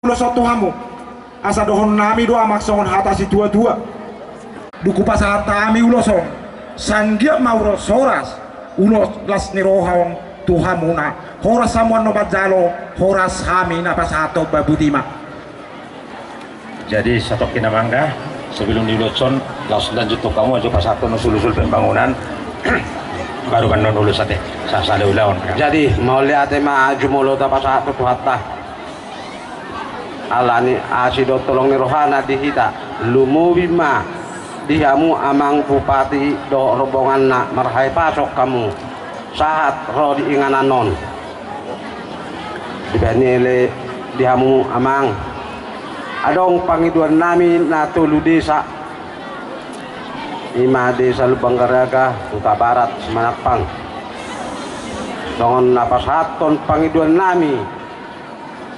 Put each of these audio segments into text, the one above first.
ulos otuhamu asa dohon nami doa maksongon hatasi dua-dua duku pasatami uloson sanggia mauro soras ulos las nirohawang tuhamuna horas samuan nobat jalo horas kami napasato babutima. Jadi satu kinamangga sebelum diuloson langsung lanjut tuh kamu aja pas satu nusul-usul pembangunan baru kan non ulus ate sasale ulawan. Jadi mau lihat tema jumulo apa satu tuh hatta alani asido tolong ni rohana dihita lumubima dihamu amang bupati do rombongan nak marhai pasok kamu saat roh diinganan non dibenile dihamu amang adong pangiduan nami na tulu desa 5 desa Lubang Garaga Kuta Barat Semanakpang dongon napas haton pangiduan nami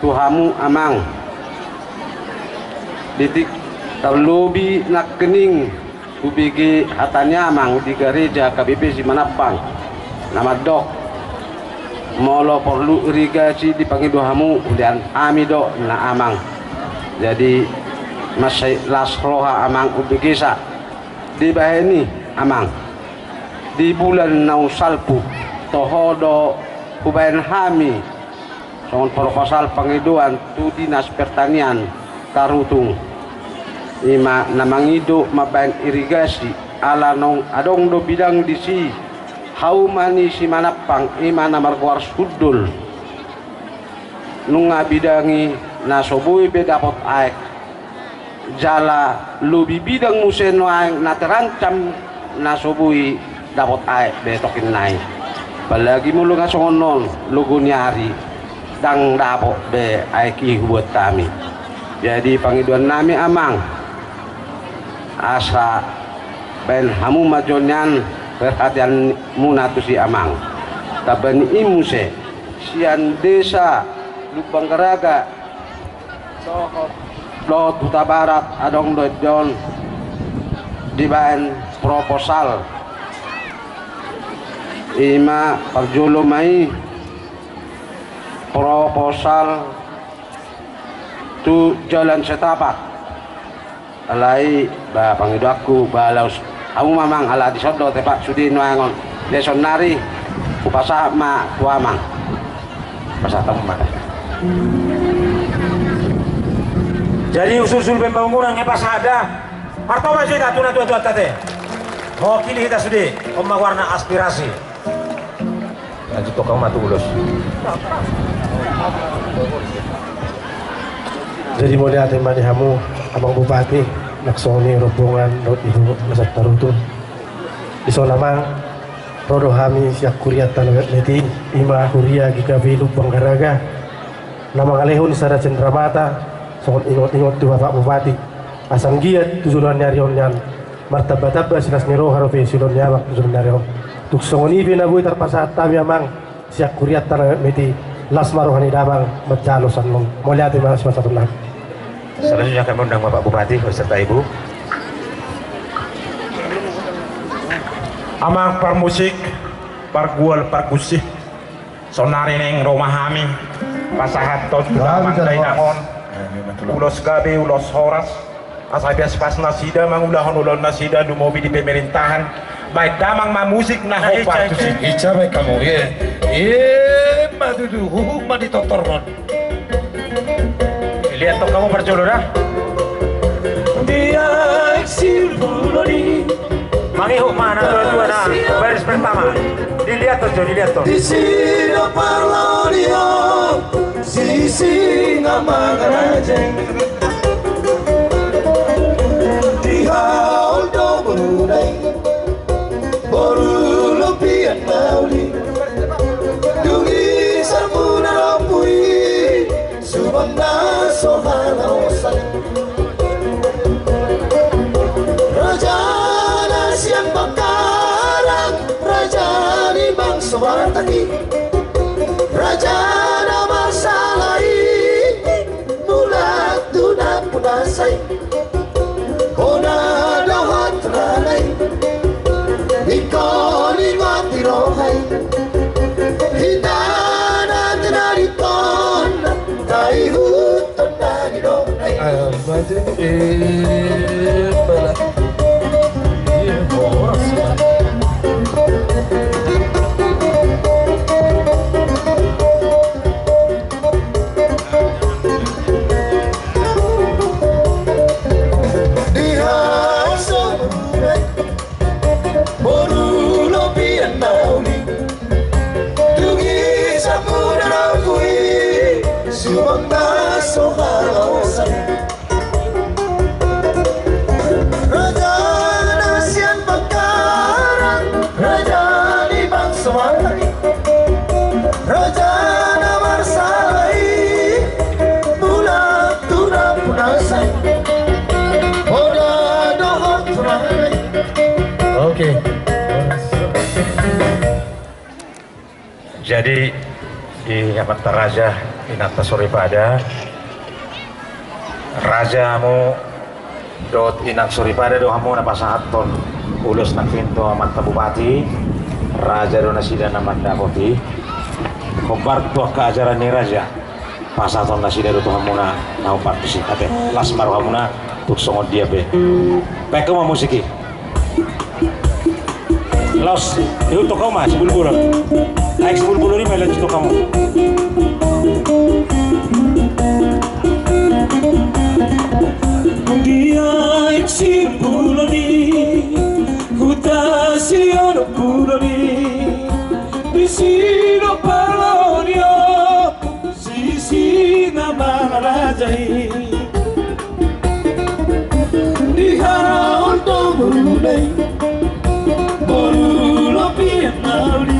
tuhamu amang ditik terlobi nak kening ubigi hatanya amang di gereja KBP Semanakpang nama dok molo perlu irigasi di pangiduhamu dan amido na amang jadi masih lasroha amang ubigisa di baheni amang di bulan nausalpu tohodo hubayan hami soal proposal pengiduan tu dinas pertanian karutung ima namangido mabayan irigasi ala nong adong do bidang disi haumani si manapang ima namarguar sudul nunga bidangi nasobui bedapot aek jala lubi bidang museno aek na terancam nasobui dapot aek betokin naik balagi mulu ngasongon lugu nyari dang dapot be aeki buat kami jadi pangiduan nami amang asa ben hamu majonyan perhatian munatu si amang tabani imuse sian desa Lubang Garaga do Kuta Barat adong do John di bahan proposal ima perjolo mai proposal tu jalan setapak alai ba pangidaku balaus kamu mamang ala disodo tepak sudi nuangon desonari upasa ma tuamang pasatang mata. Jadi usul-usul pembangunan ngepas ada harta masih tak tuna tua tate mau kini kita sudah omah warna aspirasi lanjut tokang matu ulus. Jadi mau lihat temani kamu abang bupati naksoni rombongan rot ibu nasab tarutun di solamang rodo hami siak kuriat talagat neti ima huria gikavi Lubang Garaga nama kalehun sada cendramata songon ingot-ingot tu bapak bupati asang giat tujuan nyarion nyan martabat-tabat sinas niro harofe sulon nyamak tujuan nyarion tuk songon ibi nabui terpasat tami amang siak kuriat talagat neti las marohani damang berjalo sanmong mau lihat mana semasa tenang. Selanjutnya kami undang Bapak Bupati beserta Ibu. Amang par musik, par gual, par gusih, sonari neng rumah kami, pasahat tot pantai nangon, ulos gabe, ulos horas, asal bias pas nasida, mangulahon ulon nasida, dumobi di pemerintahan, baik damang ma musik nah hopa tu sih. Ica baik kamu ya, madudu hukum mati totornon. Lihat tuh kamu berjolo dah. Dia eksil bulori. Mangihuk mana dua-dua nah baris pertama. Dilihat tuh. Di sini parlorio, sisi nama kerajaan. Di hal do berudai, baru lebihan nauli. Dungi sarmuna rampui, subanda sohana osai. Raja siang bakaran, raja di bangsa tadi, raja nama salai, mulat tuna punasai, kona dahat ranai, ikoni mati rohai, hidana tenari ton, tai hutan maju bala horas Oke. Jadi di Mata Raja Inata Suripada Rajamu dot inak Suripada do hamu napa sahaton ulus nak pintu amat bupati Raja do nasida namanda kopi kobar tuah keajaran ni Raja pasaton nasida do hamuna nau partisipate lasmar hamuna tuk songon dia be peke mau musiki los itu to kau mas bulbul naik bulbul ini melan itu kamu dia si buloni huta si ono buloni di sino palonio si nama rajai di haraon to bulunai borulo pianauli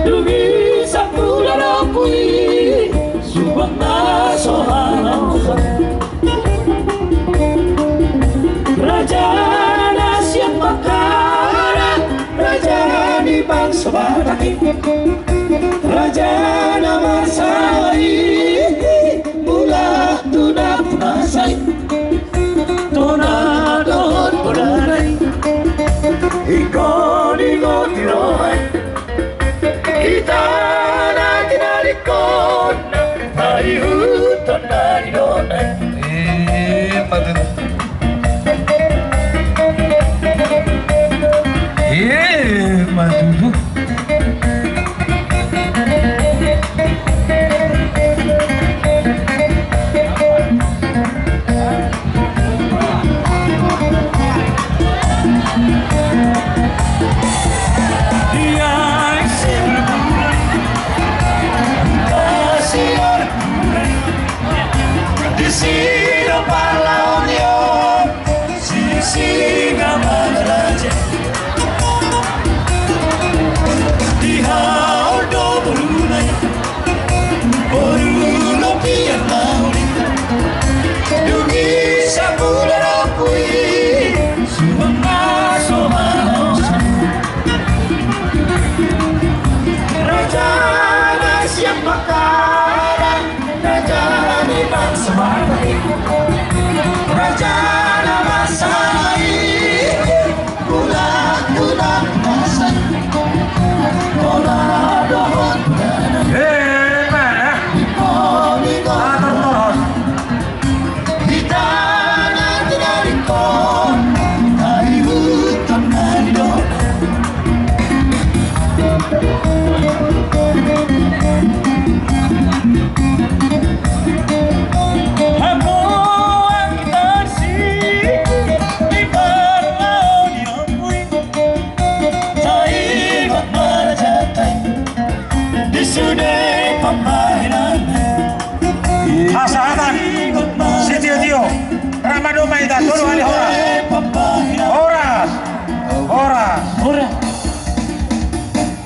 dugi sakura rapui subangna sohanosa Raja Nasyat Makara Raja di bangsa Badai Raja Namarsai Mula tuna punasai Tuna dohon pudanai Ikon tirohai Kita nanti narikon Hari hutan dari donai maju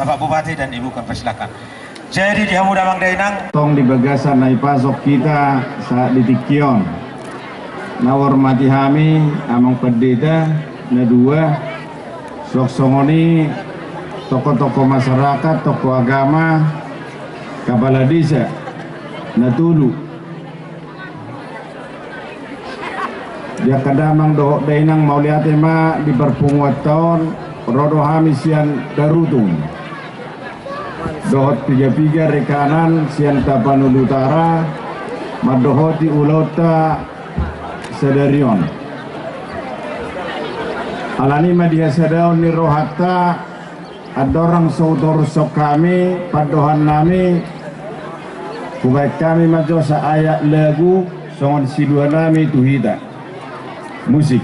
Bapak Bupati dan Ibu Persilakan. Jadi di Hamu Damang Dainang tong di bagasan nai pasok kita saat di Tikion nawar mati hami amang pendeta na dua sok songoni tokoh-tokoh masyarakat tokoh agama kepala desa na tulu dia kadamang dohok dainang mau lihat ema di perpunguat tahun rodo hami sian darutung dohot 33 rekanan sian Tapanuli Utara madohoti ulota sedarion alani madia sadaon ni rohata adorang saudara sok kami padohan nami kubaik kami majosa ayat lagu songon sidua nami tuhita musik.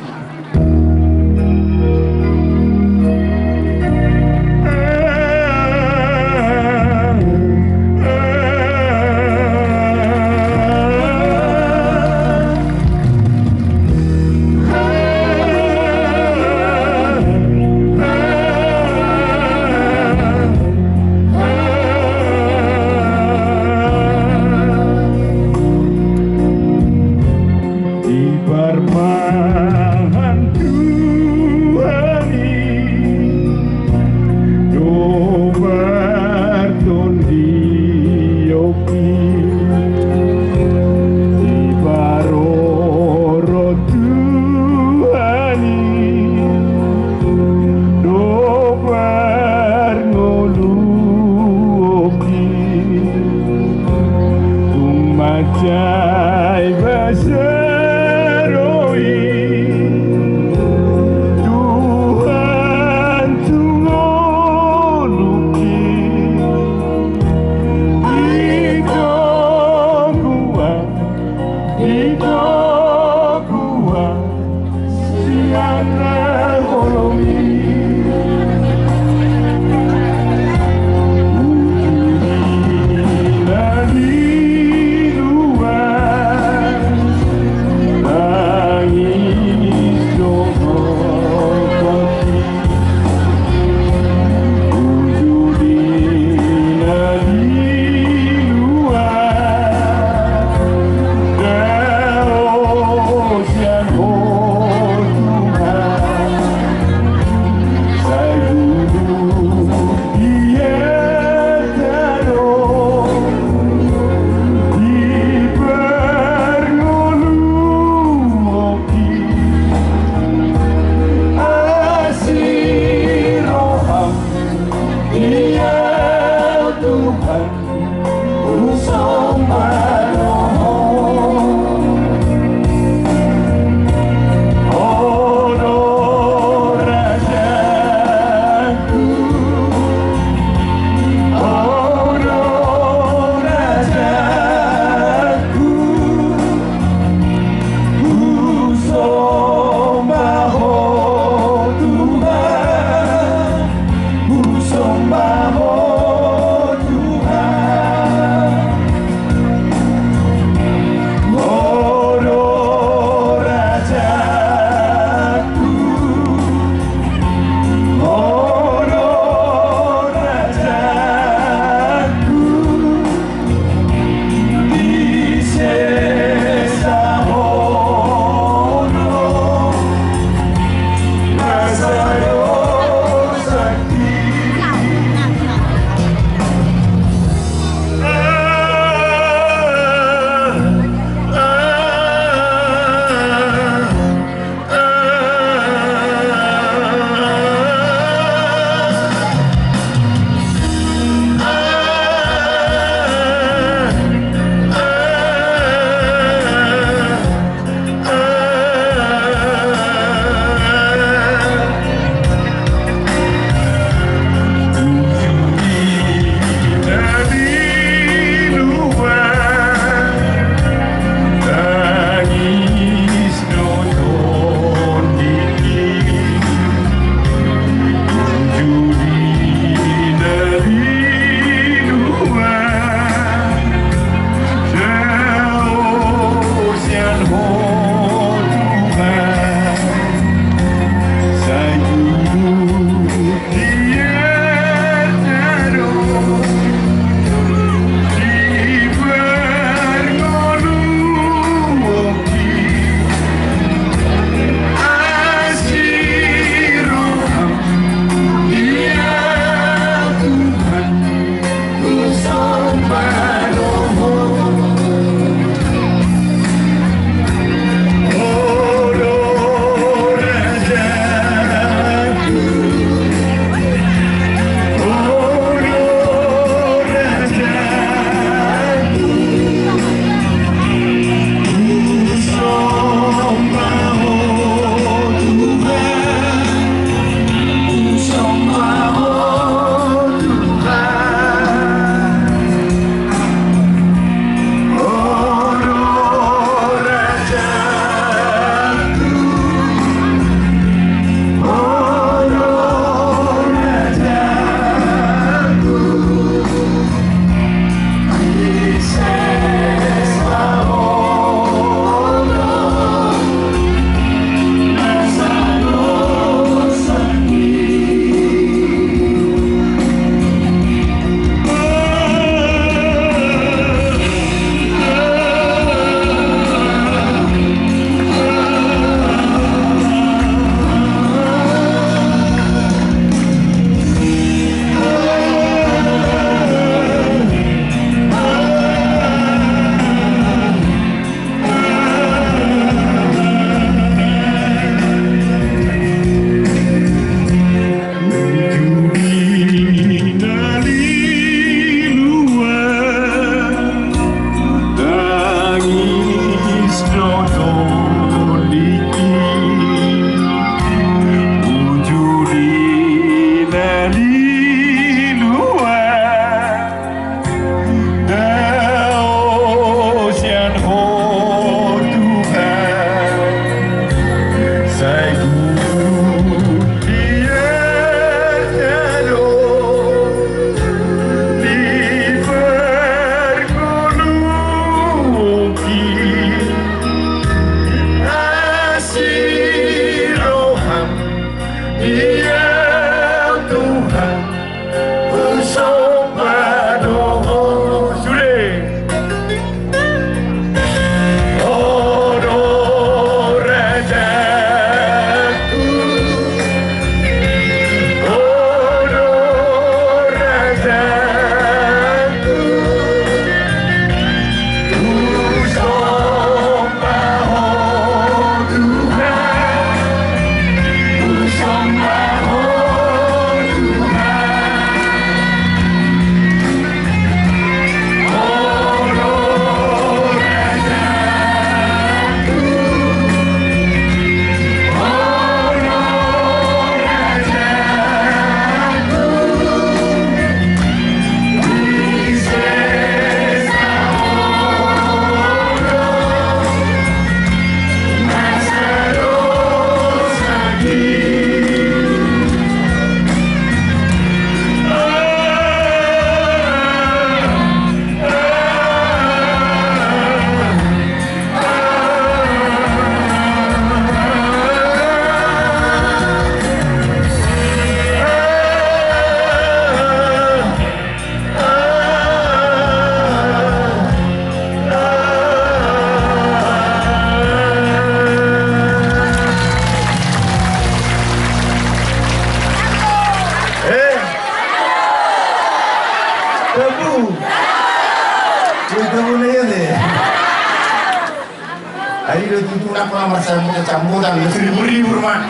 Hari itu tuh nak pelamar saya mau campuran ribu-ribu rumah.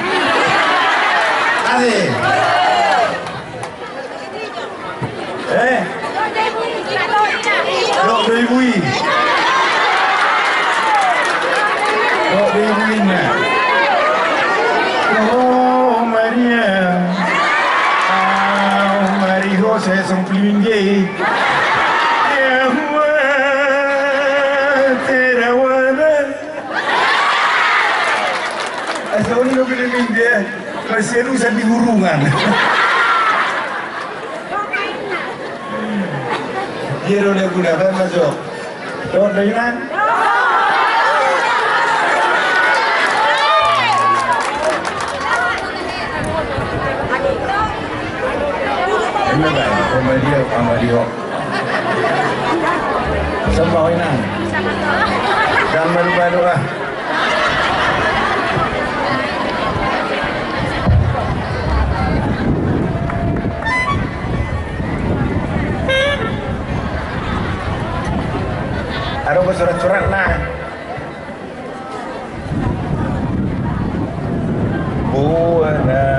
Ada. Dok debui. Dok debuinya. Oh Maria. Maria saya sempulin je. Asal ni kau pilih dia, masih lu sambil hurungan. Dia dah gunakan masuk. Dah dengan. Ini kan, Amadio. Sembah ini. Gambar baru lah. Ada surat-surat nah. Buana.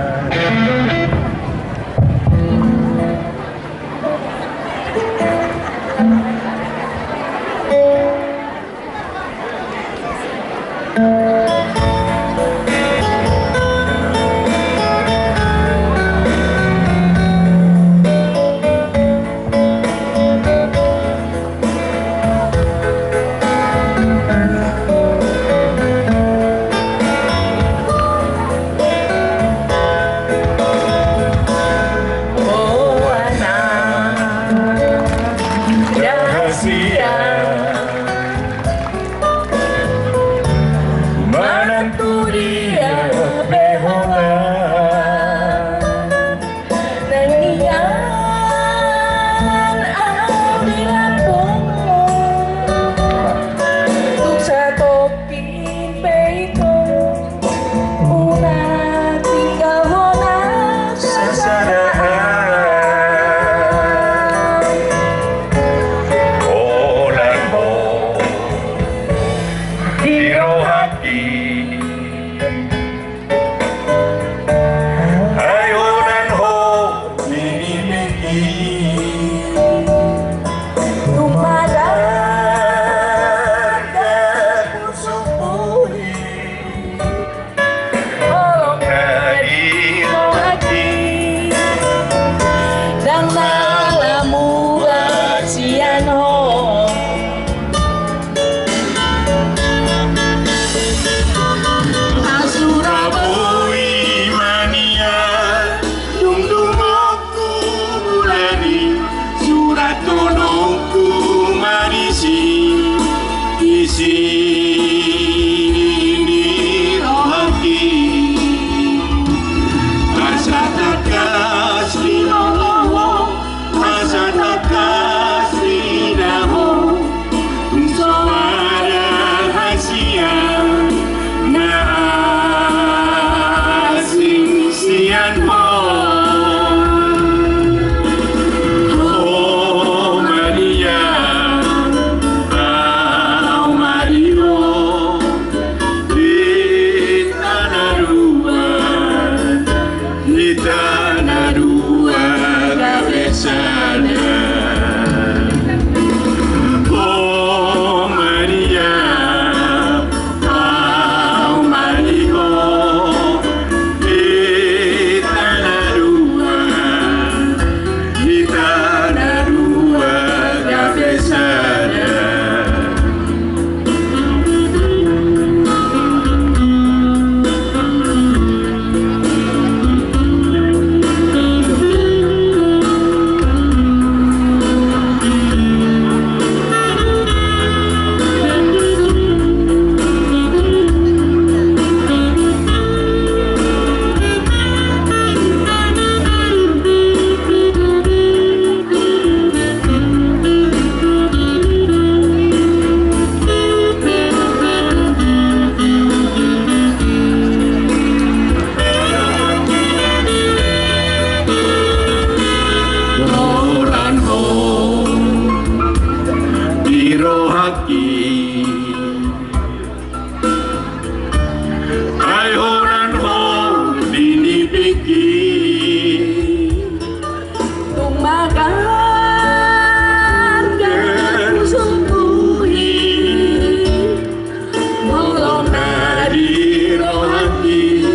di rohani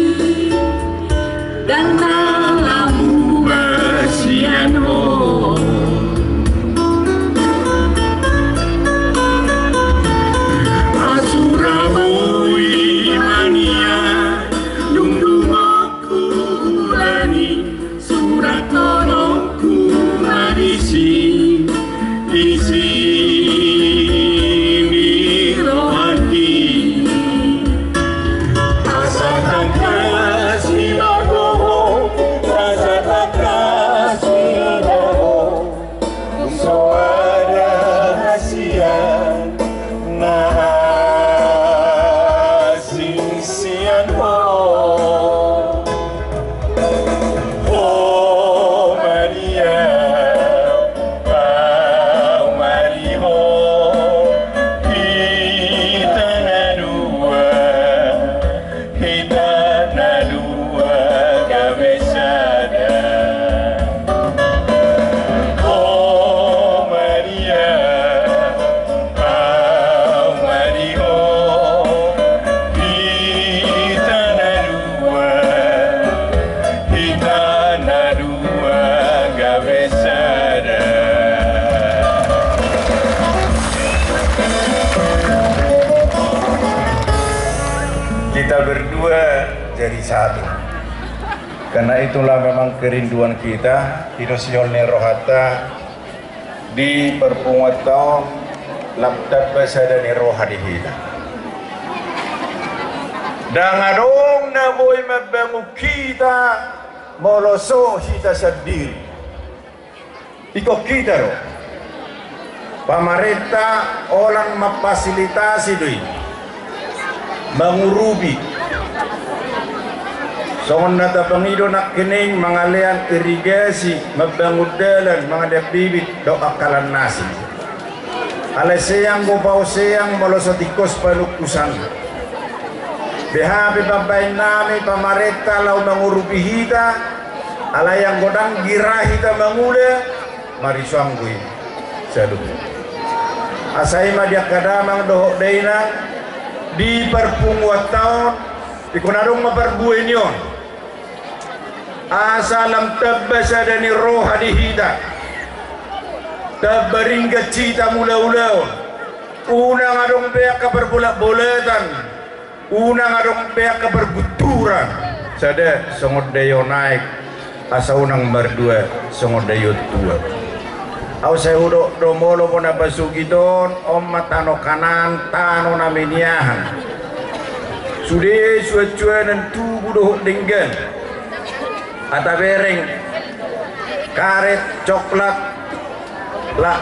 dan namamu besian Asuramu imania Nunggu aku lani Surat tolongku marisi Isi jadi satu. Karena itulah memang kerinduan kita Hidosiol Rohata di perpungutan laptat basadani rohadihita. Dan adong na boy mabangu kita moloso kita sendiri. Iko kita ro. Pemerintah orang memfasilitasi doi. Mengurubi Songon nata pangido nak kening mangalian irigasi mabangun dalan mga bibit do akalan nasi. Alay seyang gupaw seyang molosotikos palukusan. Behabi babay nami pamareta lau mangurupi hita. Alay yang godang gira hita mangula mariswangguin. Salut. Asay madia kadamang dohok dayna di perpunguat tahun di kunadong maperbuin yon. Asalam tabbasa dani roha dihita tabbaringga cita mula-ulaw unang adong pihak kaperbolak-bolatan unang adong pihak kaperguturan sada songod dayo naik asa unang berdua songod dayo tua au saya udo domolo po na basugiton om matano kanan tano na miniahan sude suat-suat dan tubuh dohok denggan Ata bereng karet coklat lah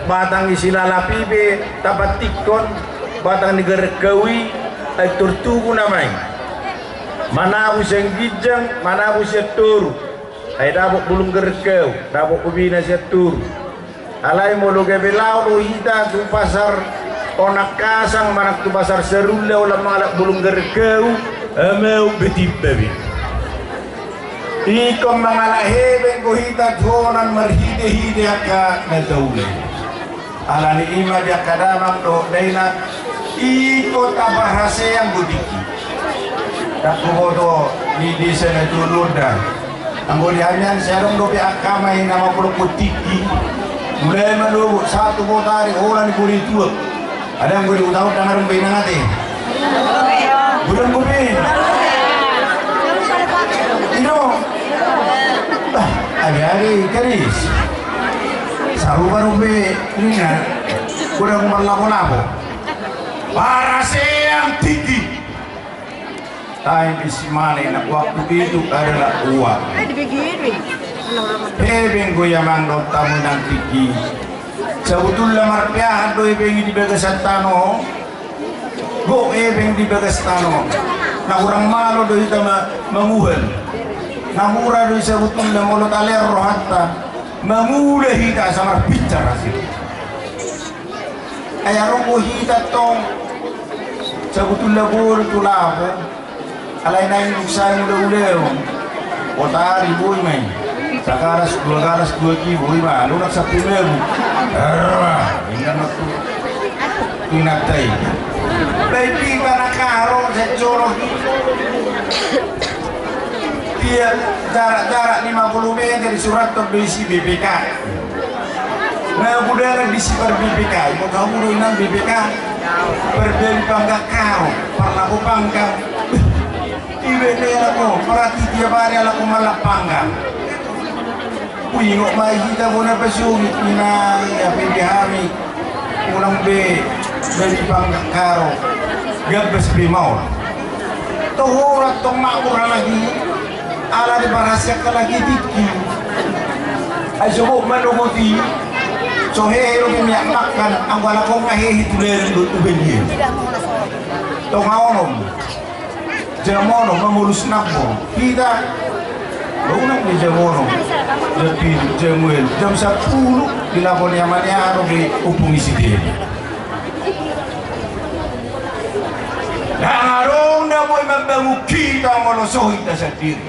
batang isi lalapibe tapat tikon batang nigergawi ay turtugu namay manabu siyang gijang manabu siya turu ay dabok bulong gergaw dabok ubina siya turu alay mo luge bilaw hita tu pasar onak kasang manak tu pasar serula ulam malak bulong gergaw amaw betip babi Ikon mga lahebeng kuhita tuonan marhide-hide ka na daulay. Ala ni ima dia kadamang do dayna ikot abahase yang budiki. Takumodo ni desa na tuluda. Ang gulihanyan serong do piakamay na mapulong putiki. Mulai malubo satu botari ulan kuri tuak. Ada yang guli utahot na ngarong bayi na natin. Bulan gubin. Hari-hari keris saruba rumbe ini kurang berlaku-laku para yang tinggi time is money nak waktu itu adalah uang hebeng ko yamang do tamu ng tinggi sebetulnya marpiahan do hebeng di bagasan tano go hebeng di bagasan tano na kurang malo do ito manguhal namura do sebetulnya mulut aler rohata mangula hita sama bicara sih ayah ronggo hita tong sebetulnya bol tulapo alay na yung usahay mo daw otari boy may sakaras dua kibo iba lunak sa primero ingat na to pinagtay baby ka karo secoro dia jarak 50 meter di surat berisi BPK. Nah budaya di sifar BPK mau kamu inang BPK berbeli bangga karo pernah aku bangga iwene aku perhati tiap hari aku malah bangga wih ngok mai kita guna pesungit inang ya PDHami ulang B beli bangga karo gak besbi mau tohurat tong makmur lagi ala di barasyak lagi diki ay subok manuguti so hehe lo minyak makan ang wala kong ngahehe tulen ubenye tong aonom jamono mamulus nakbo kita unang di jamono jadi jamuel jam 10 dilakon yamannya aro di upung isi dia Narong na mo'y membangun kita ngolosohi ta sendiri.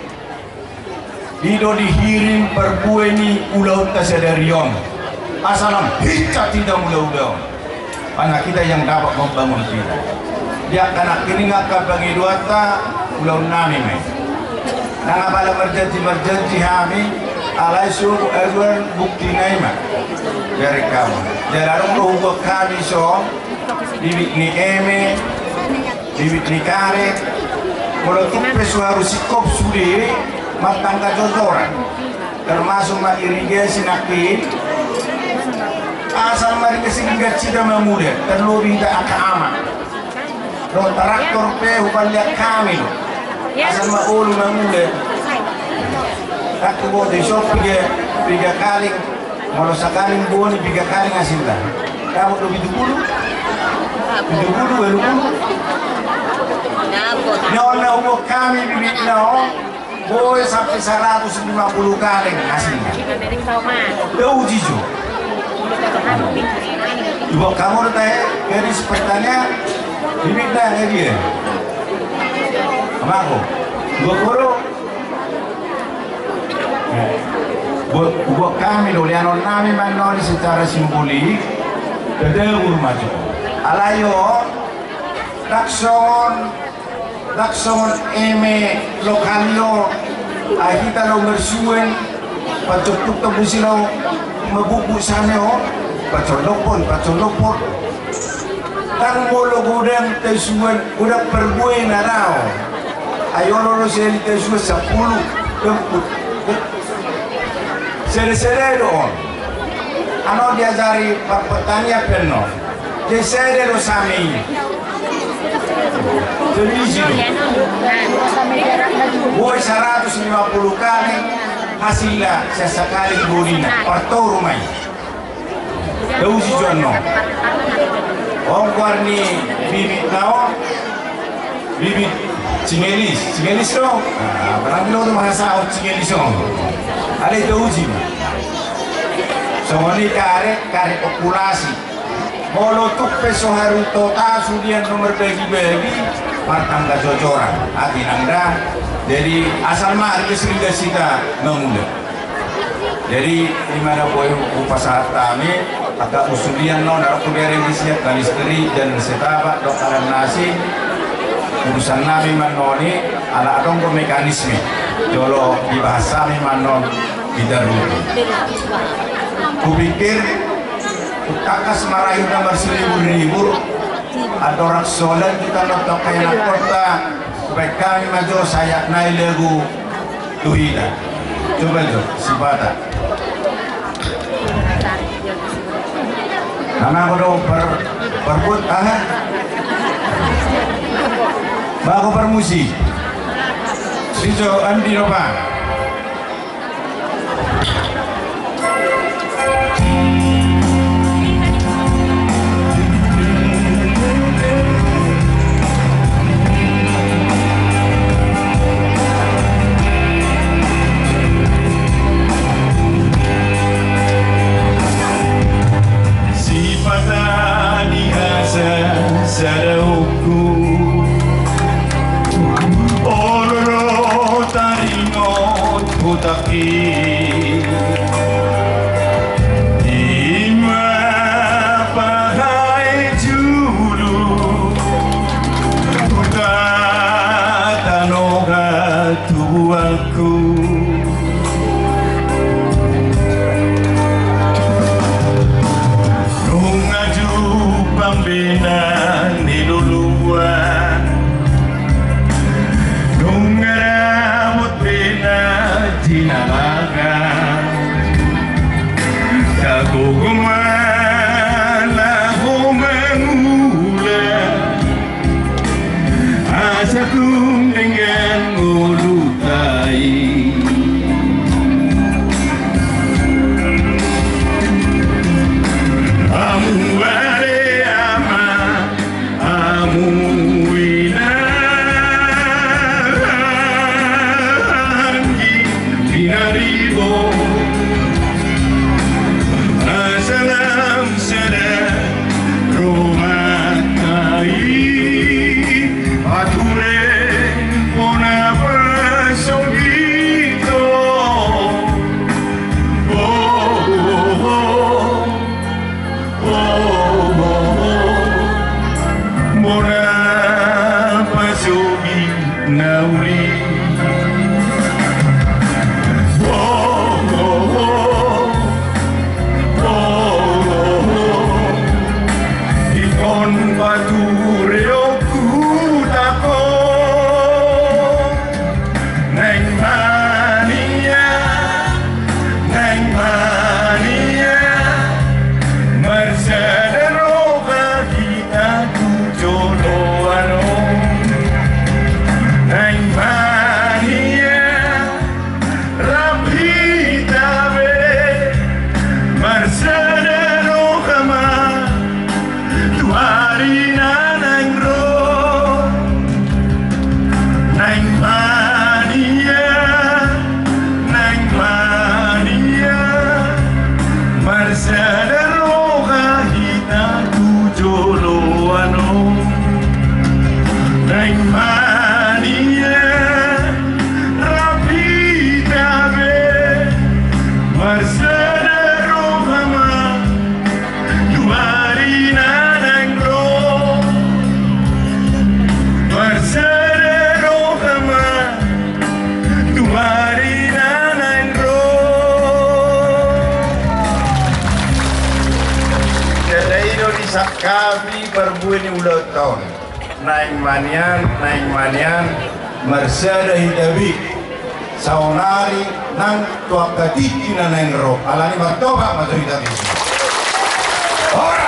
Ido dihirim perbuai ni ulau ta sadarion. Asalam hita tidak ulau-ulau. Karena kita yang dapat membangun kita. Dia kanak kini ngakak bagi dua ta ulau nami me. Nangabala merjanji kami alai suruh aduan bukti naima dari kamu. Jalan luhuk kami so ni eme bibit ni karet kalau tumpes harus sikop sudah matang kajodoran termasuk mak irigasi nakin asal mari kesinggat cida memuda terlebih tak akan aman lo traktor pe hupan lihat kami lo asal mak ulu memuda aku bawa di shop tiga kali kalau sekali buat 3 kali ngasih dah kamu lebih dulu Nona umur kami bibit no, boleh sampai 150 kali hasilnya. Jauh jijo. Ibu kamu udah tanya garis pertanyaan bibit dah dia. Apa aku? Dua koro. Buat kami loh, yang nami manoli secara simbolik, kedua maju. Alayo, Lakson eme lokalio ahita lo mersuen pacotuk tabusilo mabubu saneo pacolopon tang molo gudang tesuan udah perbuai narao ayo lo seli tesuan 10 temput sere doon ano diajari pertanyaan penuh jadi lo sami boy 150 kali hasilnya sesekali burina parto rumah jauh si jono ongkar ni bibit nao bibit cingelis dong barang lo mahasa cingelis dong ada jauh sih semua ni karet populasi molotuk peso haru total sudian nomor bagi-bagi martang jocoran hati nangda jadi asal mah harga seriga sita mengudah jadi dimana boy upasahat kami agak usulian non aku dari disiap kali istri dan setaba dokteran nasi urusan nabi manoni ala adong mekanisme jolo dibahasa manon bidaruti kupikir kakas marahin nomor 1000 atau raksolan kita nonton kayak kota supaya kami maju saya naik lagu tuhida coba jo sibata karena aku dong perbut baku permusi sijo andi nopa Sarauku Ororo tarino rasaku dengan melukai. Amu are ama, amu winangi binaribo. Asalam sada romakai, ature pona pasogito. Mona pasogi nauri. Ikon patureo kutako neng mania mersadero kita ku jodoano neng mania rapita be mersadero kama tuarina neng ro neng mania mersadero kita ku jodoano neng mania rapita be mersadero kama tuarina neng ro mersadero kama tuarina neng ro. Jadi Indonesia kami berbunyi ulang tahun. Naing manian, mersada hidawi, saunari nang tuak katiki na neng ro. Alani martoba masuk hidawi. Ora.